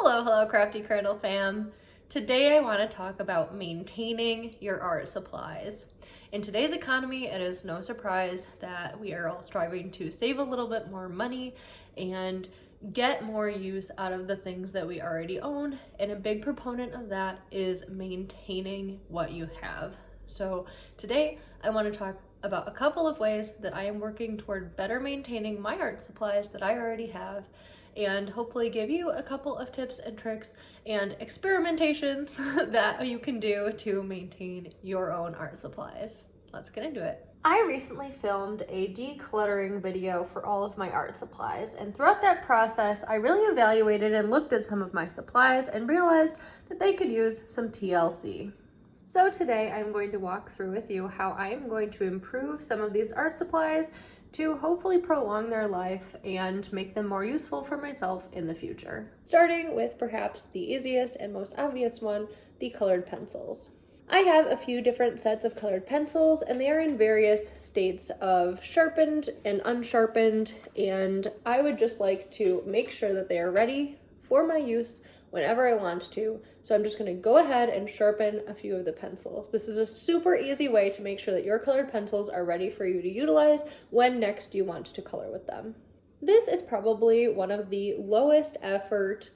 Hello, Crafty Crandall fam. Today I want to talk about maintaining your art supplies. In today's economy, it is no surprise that we are all striving to save a little bit more money and get more use out of the things that we already own. And a big proponent of that is maintaining what you have. So today I want to talk about a couple of ways that I am working toward better maintaining my art supplies that I already have, and hopefully give you a couple of tips and tricks and experimentations that you can do to maintain your own art supplies. Let's get into it. I recently filmed a decluttering video for all of my art supplies, and throughout that process I really evaluated and looked at some of my supplies and realized that they could use some TLC. So today I'm going to walk through with you how I am going to improve some of these art supplies to hopefully prolong their life and make them more useful for myself in the future. Starting with perhaps the easiest and most obvious one, the colored pencils. I have a few different sets of colored pencils, and they are in various states of sharpened and unsharpened, and I would just like to make sure that they are ready for my use whenever I want to. So I'm just going to go ahead and sharpen a few of the pencils. This is a super easy way to make sure that your colored pencils are ready for you to utilize when next you want to color with them. This is probably one of the lowest effort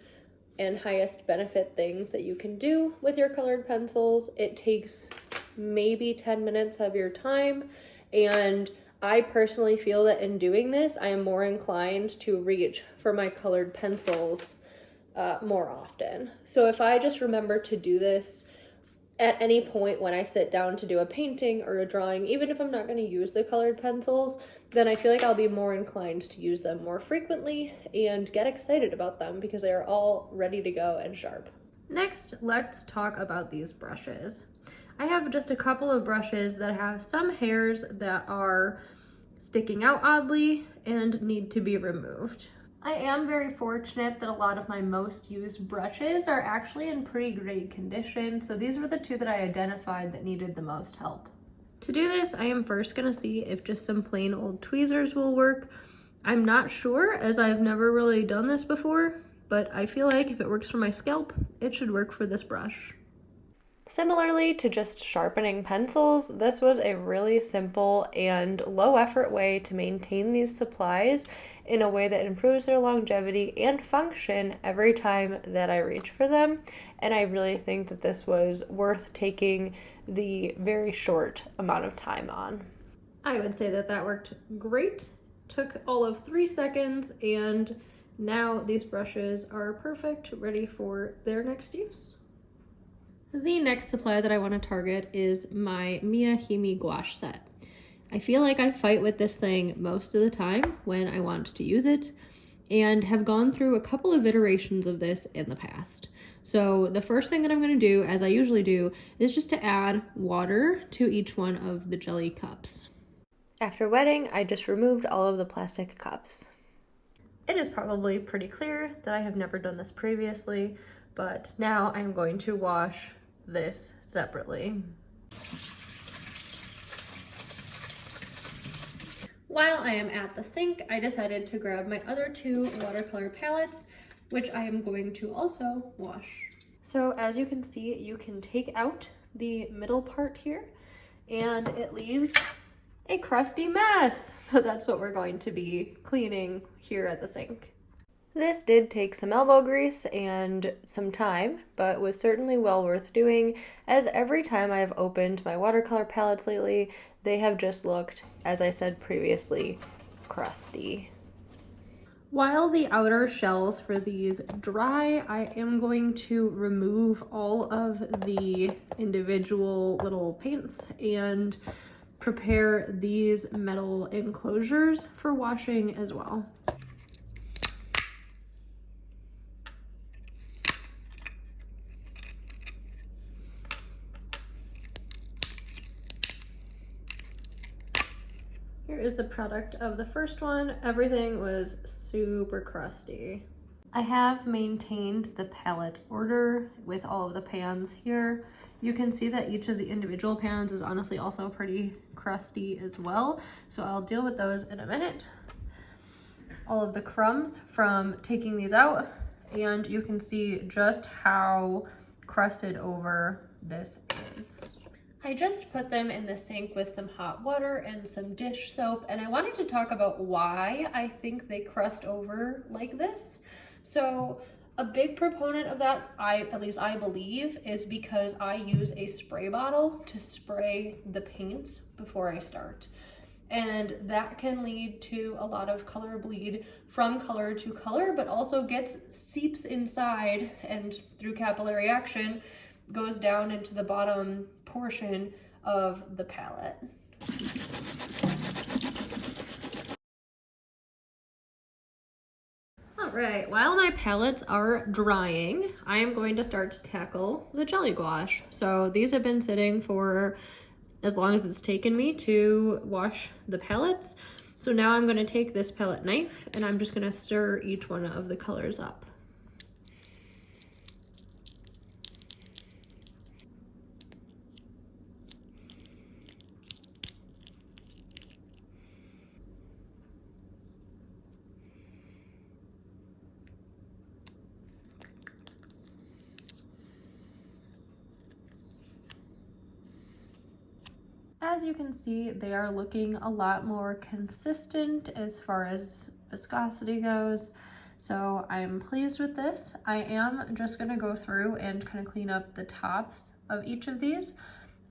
and highest benefit things that you can do with your colored pencils. It takes maybe 10 minutes of your time, and I personally feel that in doing this, I am more inclined to reach for my colored pencils more often. So if I just remember to do this at any point when I sit down to do a painting or a drawing, even if I'm not going to use the colored pencils, then I feel like I'll be more inclined to use them more frequently and get excited about them because they are all ready to go and sharp. Next, let's talk about these brushes. I have just a couple of brushes that have some hairs that are sticking out oddly and need to be removed. I am very fortunate that a lot of my most used brushes are actually in pretty great condition, so these were the two that I identified that needed the most help. To do this, I am first going to see if just some plain old tweezers will work. I'm not sure, as I've never really done this before, but I feel like if it works for my scalp, it should work for this brush. Similarly to just sharpening pencils, this was a really simple and low effort way to maintain these supplies in a way that improves their longevity and function every time that I reach for them. And I really think that this was worth taking the very short amount of time on. I would say that that worked great. Took all of 3 seconds, and now these brushes are perfect, ready for their next use. The next supply that I want to target is my Miyahime gouache set. I feel like I fight with this thing most of the time when I want to use it, and have gone through a couple of iterations of this in the past. So the first thing that I'm going to do, as I usually do, is just to add water to each one of the jelly cups. After wetting, I just removed all of the plastic cups. It is probably pretty clear that I have never done this previously, but now I'm going to wash this separately. While I am at the sink, I decided to grab my other 2 watercolor palettes, which I am going to also wash. So as you can see, you can take out the middle part here, and it leaves a crusty mess. So that's what we're going to be cleaning here at the sink. This did take some elbow grease and some time, but was certainly well worth doing, as every time I've opened my watercolor palettes lately, they have just looked, as I said previously, crusty. While the outer shells for these dry, I am going to remove all of the individual little paints and prepare these metal enclosures for washing as well. Here is the product of the first one. Everything was super crusty. I have maintained the palette order with all of the pans here. You can see that each of the individual pans is honestly also pretty crusty as well, so I'll deal with those in a minute. All of the crumbs from taking these out and you can see just how crusted over this is. I just put them in the sink with some hot water and some dish soap, and I wanted to talk about why I think they crust over like this. So a big proponent of that, at least I believe, is because I use a spray bottle to spray the paints before I start. And that can lead to a lot of color bleed from color to color, but also seeps inside and through capillary action goes down into the bottom portion of the palette. All right, while my palettes are drying, I am going to start to tackle the jelly gouache. So these have been sitting for as long as it's taken me to wash the palettes. So now I'm going to take this palette knife and I'm just going to stir each one of the colors up. As you can see, they are looking a lot more consistent as far as viscosity goes. So I'm pleased with this. I am just gonna go through and kind of clean up the tops of each of these.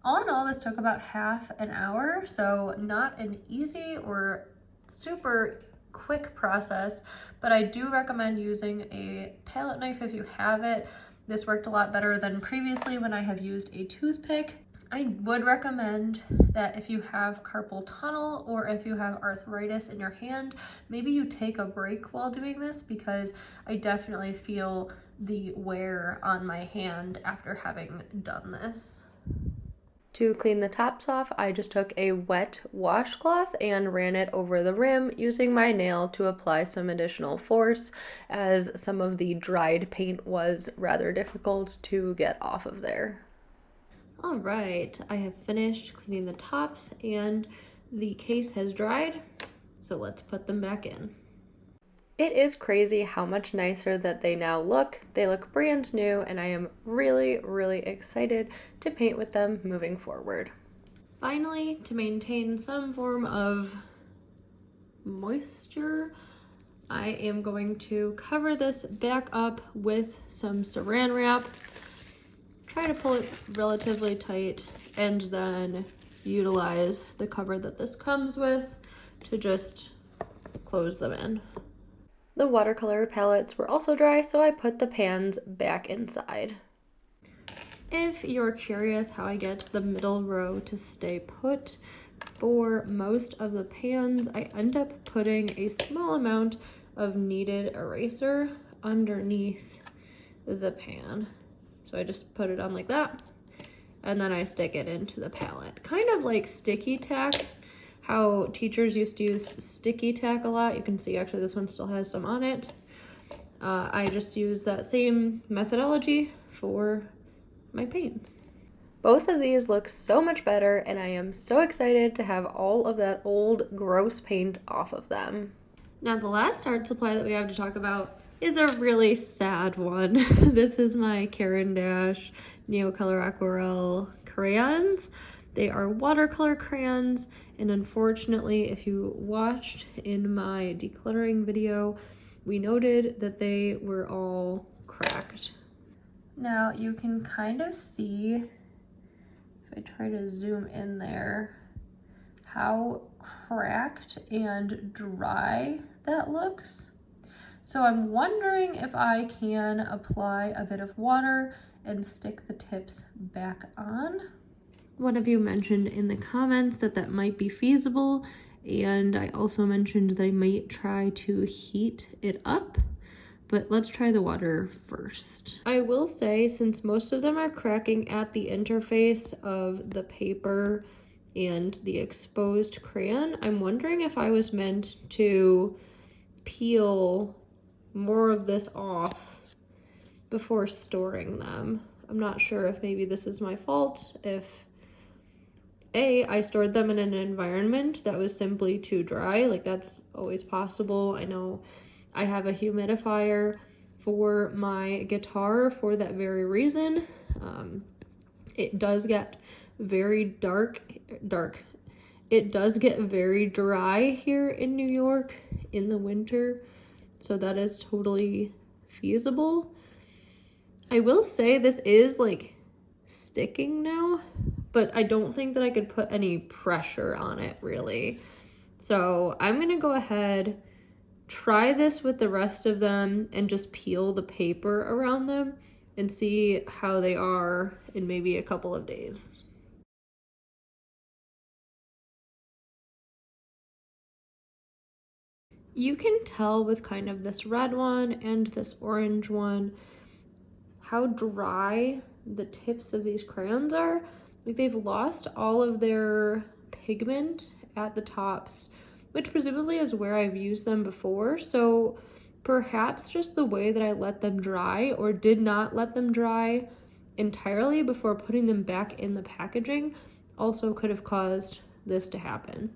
All in all, this took about half an hour, so not an easy or super quick process, but I do recommend using a palette knife if you have it. This worked a lot better than previously when I have used a toothpick. I would recommend that if you have carpal tunnel or if you have arthritis in your hand, maybe you take a break while doing this, because I definitely feel the wear on my hand after having done this. To clean the tops off, I just took a wet washcloth and ran it over the rim using my nail to apply some additional force, as some of the dried paint was rather difficult to get off of there. All right, I have finished cleaning the tops and the case has dried, so let's put them back in. It is crazy how much nicer that they now look. They look brand new, and I am really, really excited to paint with them moving forward. Finally, to maintain some form of moisture, I am going to cover this back up with some saran wrap. Try to pull it relatively tight and then utilize the cover that this comes with to just close them in. The watercolor palettes were also dry, so I put the pans back inside. If you're curious how I get the middle row to stay put, for most of the pans, I end up putting a small amount of kneaded eraser underneath the pan. So I just put it on like that, and then I stick it into the palette. Kind of like sticky tack, how teachers used to use sticky tack a lot. You can see actually this one still has some on it. I just use that same methodology for my paints. Both of these look so much better, and I am so excited to have all of that old gross paint off of them. Now the last art supply that we have to talk about is a really sad one. This is my Crandall Neocolor Aquarelle crayons. They are watercolor crayons, and unfortunately, if you watched in my decluttering video, we noted that they were all cracked. Now you can kind of see, if I try to zoom in there, how cracked and dry that looks. So I'm wondering if I can apply a bit of water and stick the tips back on. One of you mentioned in the comments that that might be feasible, and I also mentioned that I might try to heat it up, but let's try the water first. I will say, since most of them are cracking at the interface of the paper and the exposed crayon, I'm wondering if I was meant to peel more of this off before storing them. I'm not sure if maybe this is my fault, if I stored them in an environment that was simply too dry. Like, that's always possible. I know I have a humidifier for my guitar for that very reason. It does get very dark. It does get very dry here in New York in the winter, so that is totally feasible. I will say this is like sticking now, but I don't think that I could put any pressure on it really. So I'm gonna go ahead, try this with the rest of them and just peel the paper around them and see how they are in maybe a couple of days. You can tell with kind of this red one and this orange one how dry the tips of these crayons are. Like they've lost all of their pigment at the tops, which presumably is where I've used them before. So perhaps just the way that I let them dry or did not let them dry entirely before putting them back in the packaging also could have caused this to happen.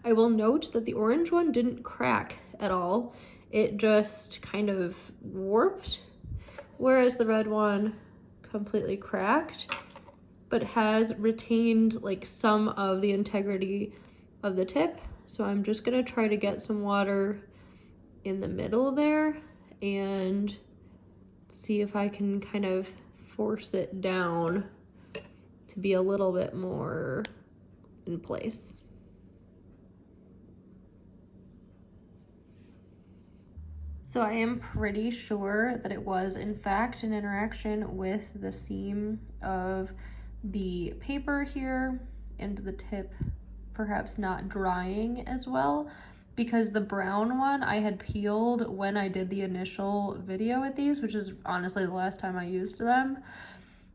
I will note that the orange one didn't crack at all. It just kind of warped, whereas the red one completely cracked, but has retained like some of the integrity of the tip. So I'm just gonna try to get some water in the middle there and see if I can kind of force it down to be a little bit more in place. So I am pretty sure that it was in fact an interaction with the seam of the paper here and the tip perhaps not drying as well, because the brown one I had peeled when I did the initial video with these, which is honestly the last time I used them.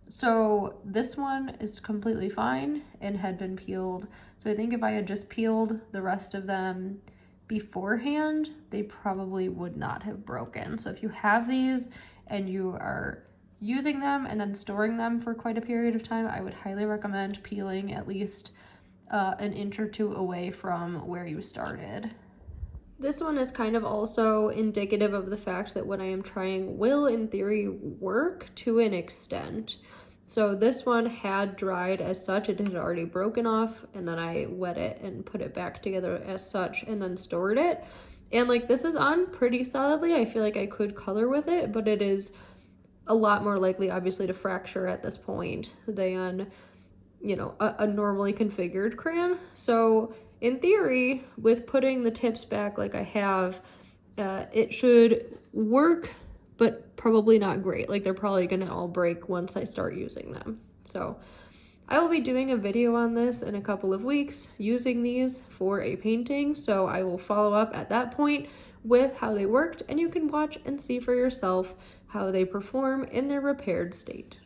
So this one is completely fine and had been peeled. So I think if I had just peeled the rest of them beforehand, they probably would not have broken. So if you have these and you are using them and then storing them for quite a period of time, I would highly recommend peeling at least an inch or two away from where you started. This one is kind of also indicative of the fact that what I am trying will, in theory, work to an extent. So this one had dried as such, it had already broken off, and then I wet it and put it back together as such and then stored it. And like this is on pretty solidly. I feel like I could color with it, but it is a lot more likely obviously to fracture at this point than, you know, a normally configured crayon. So in theory, with putting the tips back like I have, it should work, but probably not great. Like they're probably gonna all break once I start using them. So I will be doing a video on this in a couple of weeks using these for a painting. So I will follow up at that point with how they worked, and you can watch and see for yourself how they perform in their repaired state.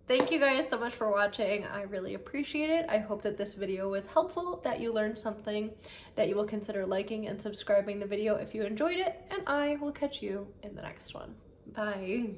Thank you guys so much for watching. I really appreciate it. I hope that this video was helpful, that you learned something, that you will consider liking and subscribing the video if you enjoyed it, and I will catch you in the next one. Bye.